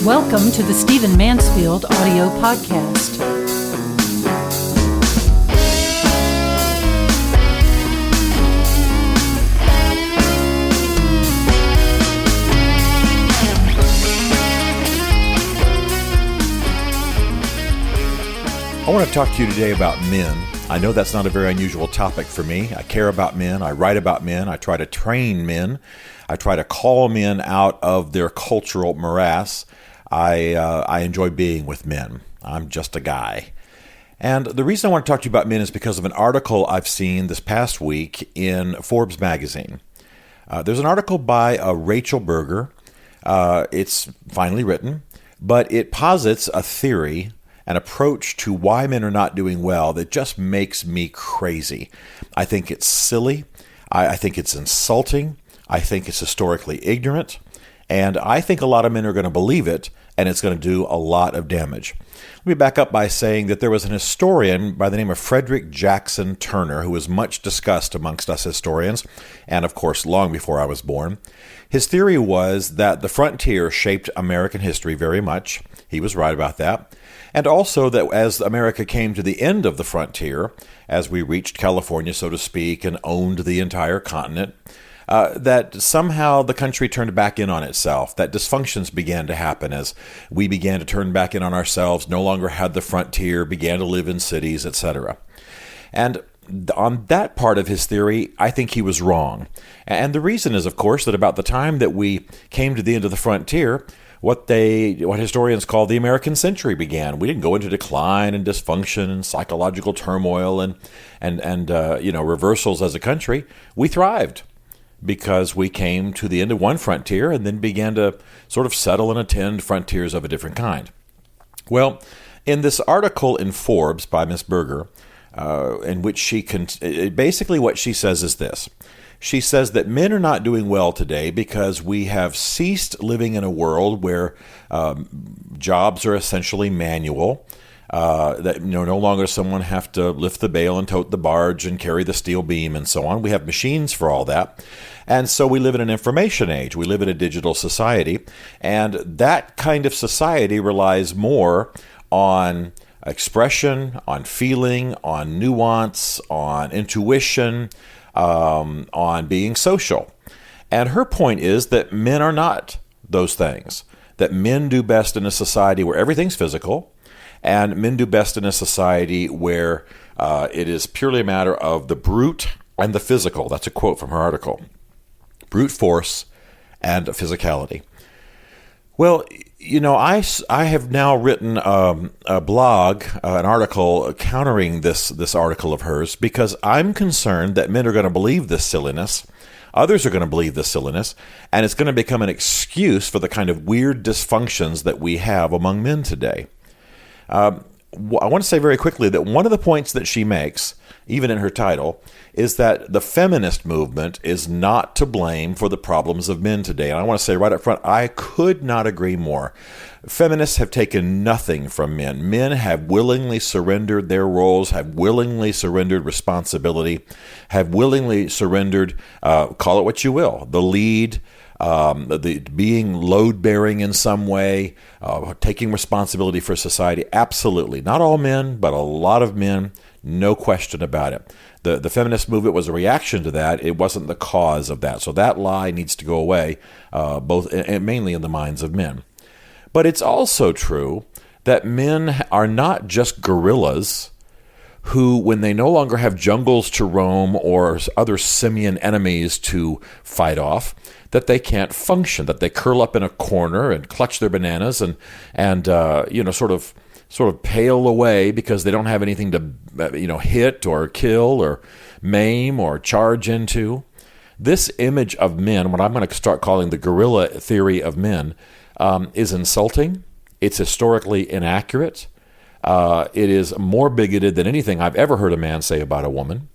Welcome to the Stephen Mansfield audio podcast. I want to talk to you today about men. I know that's not a very unusual topic for me. I care about men. I write about men. I try to train men. I try to call men out of their cultural morass. I enjoy being with men. I'm just a guy. And the reason I want to talk to you about men is because of an article I've seen this past week in Forbes magazine. There's an article by Rachel Berger. It's finely written, but it posits a theory, an approach to why men are not doing well that just makes me crazy. I think it's silly. I think it's insulting. I think it's historically ignorant. And I think a lot of men are going to believe it, and it's going to do a lot of damage. Let me back up by saying that there was an historian by the name of Frederick Jackson Turner, who was much discussed amongst us historians, and of course long before I was born. His theory was that the frontier shaped American history very much. He was right about that. And also that as America came to the end of the frontier, as we reached California, so to speak, and owned the entire continent, that somehow the country turned back in on itself, that dysfunctions began to happen as we began to turn back in on ourselves, no longer had the frontier, began to live in cities, etc. And on that part of his theory, I think he was wrong. And the reason is, of course, that about the time that we came to the end of the frontier, what historians call the American century began. We didn't go into decline and dysfunction and psychological turmoil and reversals as a country. We thrived because we came to the end of one frontier and then began to sort of settle and attend frontiers of a different kind. Well, in this article in Forbes by Miss Berger, in which basically what she says is this. She says that men are not doing well today because we have ceased living in a world where jobs are essentially manual, that no longer someone have to lift the bale and tote the barge and carry the steel beam and so on. We have machines for all that. And so we live in an information age. We live in a digital society. And that kind of society relies more on expression, on feeling, on nuance, on intuition, on being social. And her point is that men are not those things, that men do best in a society where everything's physical, and men do best in a society where it is purely a matter of the brute and the physical. That's a quote from her article. Brute force and physicality. Well, I have now written a blog, an article countering this article of hers, because I'm concerned that men are going to believe this silliness. Others are going to believe this silliness, and it's going to become an excuse for the kind of weird dysfunctions that we have among men today. I want to say very quickly that one of the points that she makes, even in her title, is that the feminist movement is not to blame for the problems of men today. And I want to say right up front, I could not agree more. Feminists have taken nothing from men. Men have willingly surrendered their roles, have willingly surrendered responsibility, have willingly surrendered, call it what you will, the lead, the being load-bearing in some way, taking responsibility for society. Absolutely. Not all men, but a lot of men, no question about it. The feminist movement was a reaction to that. It wasn't the cause of that. So that lie needs to go away, both and mainly in the minds of men. But it's also true that men are not just guerrillas who, when they no longer have jungles to roam or other simian enemies to fight off, that they can't function, that they curl up in a corner and clutch their bananas and sort of pale away because they don't have anything to hit or kill or maim or charge into. This image of men, what I'm going to start calling the guerrilla theory of men, is insulting. It's historically inaccurate. It is more bigoted than anything I've ever heard a man say about a woman,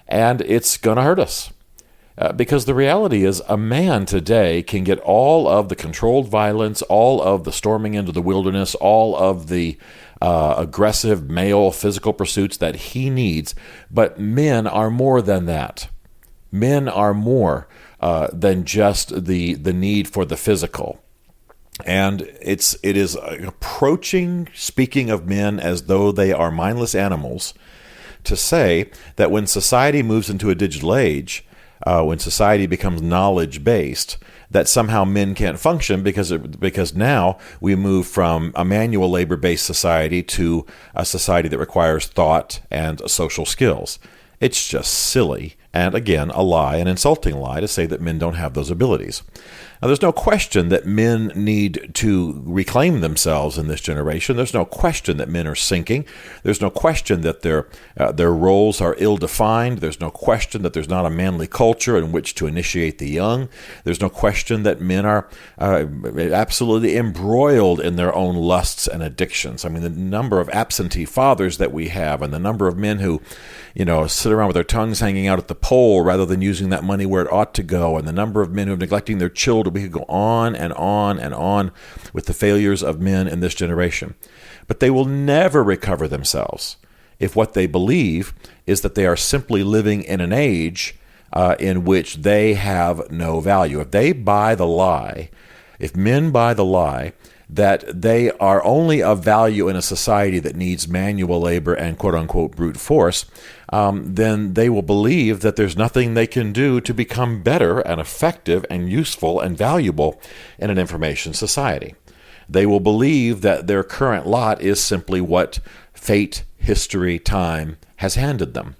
and it's going to hurt us. Because the reality is a man today can get all of the controlled violence, all of the storming into the wilderness, all of the aggressive male physical pursuits that he needs, but men are more than that. Men are more than just the need for the physical. And it is approaching speaking of men as though they are mindless animals to say that when society moves into a digital age, when society becomes knowledge-based, that somehow men can't function because now we move from a manual labor-based society to a society that requires thought and social skills. It's just silly, and again, a lie, an insulting lie, to say that men don't have those abilities. Now, there's no question that men need to reclaim themselves in this generation. There's no question that men are sinking. There's no question that their roles are ill-defined. There's no question that there's not a manly culture in which to initiate the young. There's no question that men are absolutely embroiled in their own lusts and addictions. I mean, the number of absentee fathers that we have, and the number of men who, sit around with their tongues hanging out at the pole rather than using that money where it ought to go, and the number of men who are neglecting their children. We could go on and on and on with the failures of men in this generation. But they will never recover themselves if what they believe is that they are simply living in an age in which they have no value. If they buy the lie, if men buy the lie that they are only of value in a society that needs manual labor and quote-unquote brute force, then they will believe that there's nothing they can do to become better and effective and useful and valuable in an information society. They will believe that their current lot is simply what fate, history, time has handed them.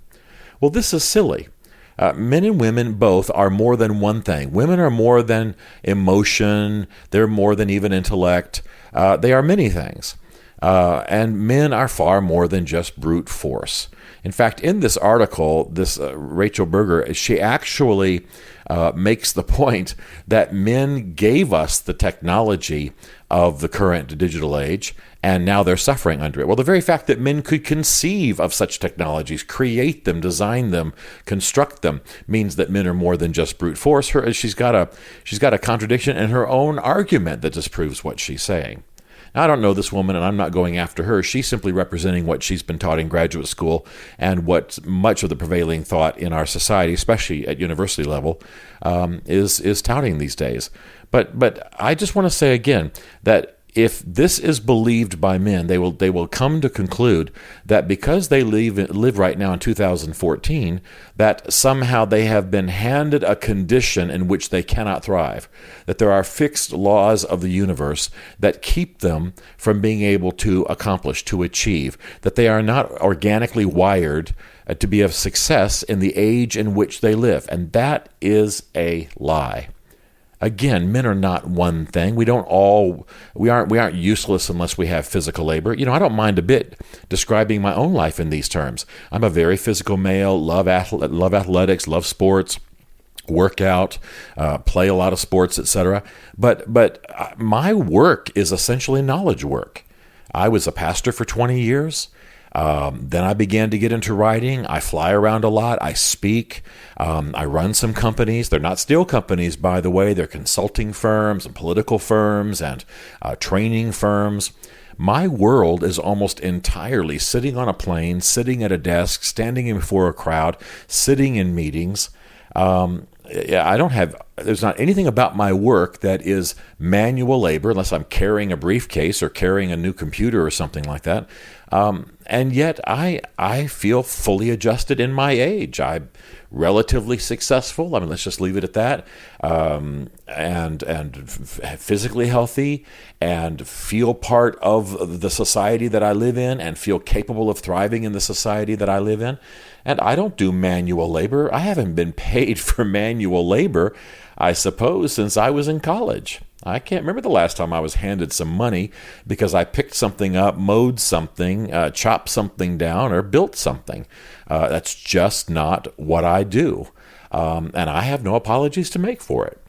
Well, this is silly. Men and women both are more than one thing. Women are more than emotion. They're more than even intellect. They are many things. And men are far more than just brute force. In fact, in this article, this Rachel Berger, she actually makes the point that men gave us the technology of the current digital age, and now they're suffering under it. Well, the very fact that men could conceive of such technologies, create them, design them, construct them, means that men are more than just brute force. She's got a contradiction in her own argument that disproves what she's saying. Now, I don't know this woman, and I'm not going after her. She's simply representing what she's been taught in graduate school and what much of the prevailing thought in our society, especially at university level, is touting these days. But I just want to say again that if this is believed by men, they will come to conclude that because they live right now in 2014, that somehow they have been handed a condition in which they cannot thrive, that there are fixed laws of the universe that keep them from being able to accomplish, to achieve, that they are not organically wired to be of success in the age in which they live. And that is a lie. Again, men are not one thing. We aren't useless unless we have physical labor. I don't mind a bit describing my own life in these terms. I'm a very physical male, love athletics, love sports, work out, play a lot of sports, etc. But my work is essentially knowledge work. I was a pastor for 20 years. Then I began to get into writing. I fly around a lot. I speak. I run some companies. They're not steel companies, by the way. They're consulting firms and political firms and training firms. My world is almost entirely sitting on a plane, sitting at a desk, standing before a crowd, sitting in meetings. There's not anything about my work that is manual labor, unless I'm carrying a briefcase or carrying a new computer or something like that. And yet I feel fully adjusted in my age. I'm relatively successful. Let's just leave it at that. And physically healthy, and feel part of the society that I live in, and feel capable of thriving in the society that I live in. And I don't do manual labor. I haven't been paid for manual labor, I suppose, since I was in college. I can't remember the last time I was handed some money because I picked something up, mowed something, chopped something down, or built something. That's just not what I do. And I have no apologies to make for it.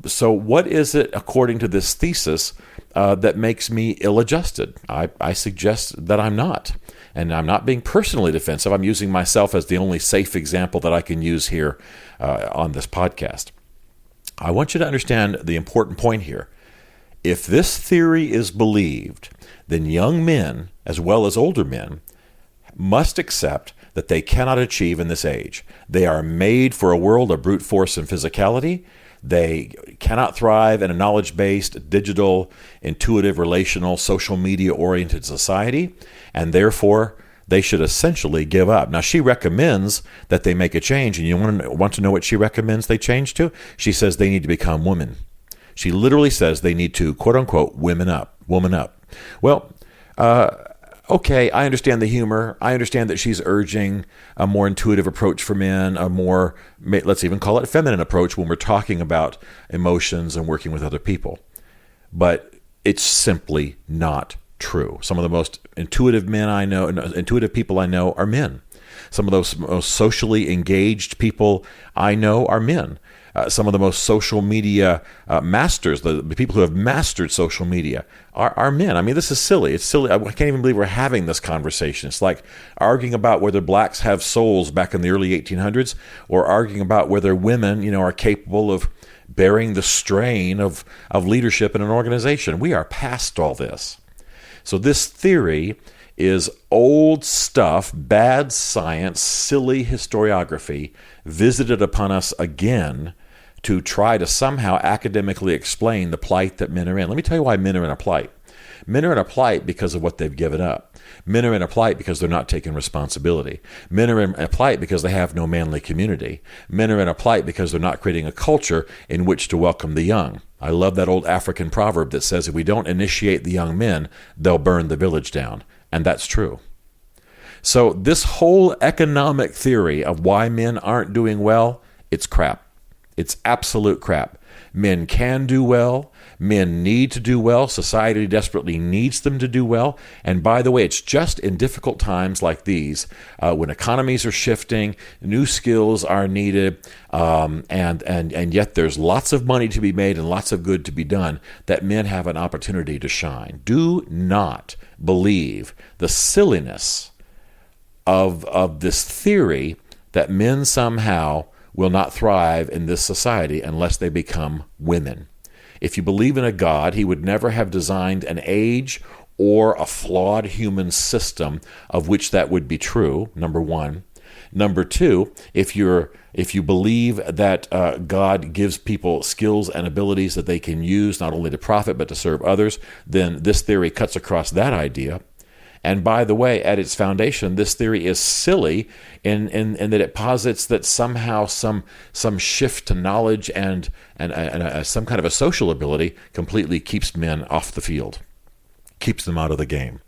So what is it, according to this thesis, that makes me ill-adjusted? I suggest that I'm not. And I'm not being personally defensive. I'm using myself as the only safe example that I can use here on this podcast. I want you to understand the important point here. If this theory is believed, then young men, as well as older men, must accept that they cannot achieve in this age. They are made for a world of brute force and physicality. They cannot thrive in a knowledge-based, digital, intuitive, relational, social media-oriented society, and therefore they should essentially give up. Now, she recommends that they make a change, and you want to know what she recommends they change to? She says they need to become women. She literally says they need to, quote-unquote, woman up. Well, okay, I understand the humor. I understand that she's urging a more intuitive approach for men, a more, let's even call it feminine approach when we're talking about emotions and working with other people. But it's simply not true. Some of the most intuitive people I know are men. Some of those most socially engaged people I know are men. Some of the most social media masters, the people who have mastered social media, are men. I mean, this is silly. It's silly. I can't even believe we're having this conversation. It's like arguing about whether blacks have souls back in the early 1800s, or arguing about whether women, are capable of bearing the strain of leadership in an organization. We are past all this. So this theory is old stuff, bad science, silly historiography, visited upon us again to try to somehow academically explain the plight that men are in. Let me tell you why men are in a plight. Men are in a plight because of what they've given up. Men are in a plight because they're not taking responsibility. Men are in a plight because they have no manly community. Men are in a plight because they're not creating a culture in which to welcome the young. I love that old African proverb that says if we don't initiate the young men, they'll burn the village down. And that's true. So this whole economic theory of why men aren't doing well, it's crap. It's absolute crap. Men can do well. Men need to do well. Society desperately needs them to do well. And by the way, it's just in difficult times like these, when economies are shifting, new skills are needed, and yet there's lots of money to be made and lots of good to be done, that men have an opportunity to shine. Do not believe the silliness of this theory that men somehow will not thrive in this society unless they become women. If you believe in a God, he would never have designed an age or a flawed human system of which that would be true, number one. Number two, if you believe that God gives people skills and abilities that they can use not only to profit but to serve others, then this theory cuts across that idea. And by the way, at its foundation, this theory is silly in that it posits that somehow some shift to knowledge and some kind of a social ability completely keeps men off the field, keeps them out of the game.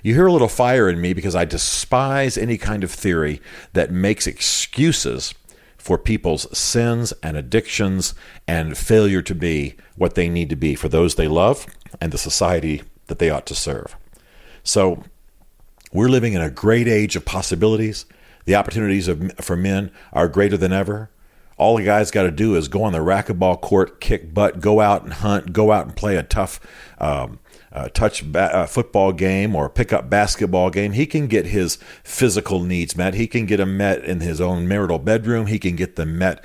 You hear a little fire in me because I despise any kind of theory that makes excuses for people's sins and addictions and failure to be what they need to be for those they love and the society that they ought to serve. So we're living in a great age of possibilities. The opportunities for men are greater than ever. All the guy's got to do is go on the racquetball court, kick butt, go out and hunt, go out and play a tough football game or pick-up basketball game. He can get his physical needs met. He can get them met in his own marital bedroom. He can get them met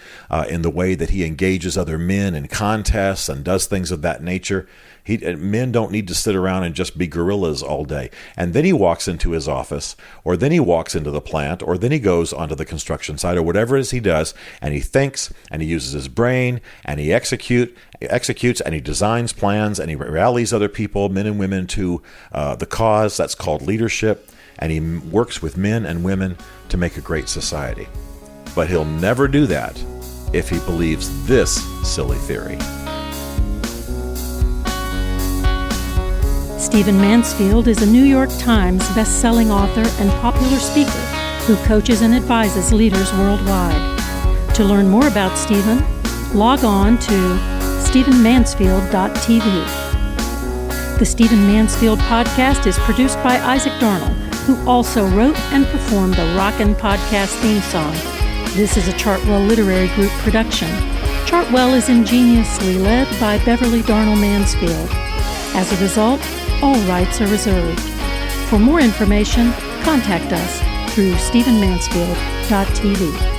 in the way that he engages other men in contests and does things of that nature. Men don't need to sit around and just be gorillas all day. And then he walks into his office, or then he walks into the plant, or then he goes onto the construction site, or whatever it is he does, and he thinks, and he uses his brain, and he executes, and he designs plans, and he rallies other people, men and women, to the cause. That's called leadership. And he works with men and women to make a great society. But he'll never do that if he believes this silly theory. Stephen Mansfield is a New York Times best-selling author and popular speaker who coaches and advises leaders worldwide. To learn more about Stephen, log on to stephenmansfield.tv. The Stephen Mansfield podcast is produced by Isaac Darnell, who also wrote and performed the Rockin' Podcast theme song. This is a Chartwell Literary Group production. Chartwell is ingeniously led by Beverly Darnell Mansfield. As a result, all rights are reserved. For more information, contact us through stephenmansfield.tv.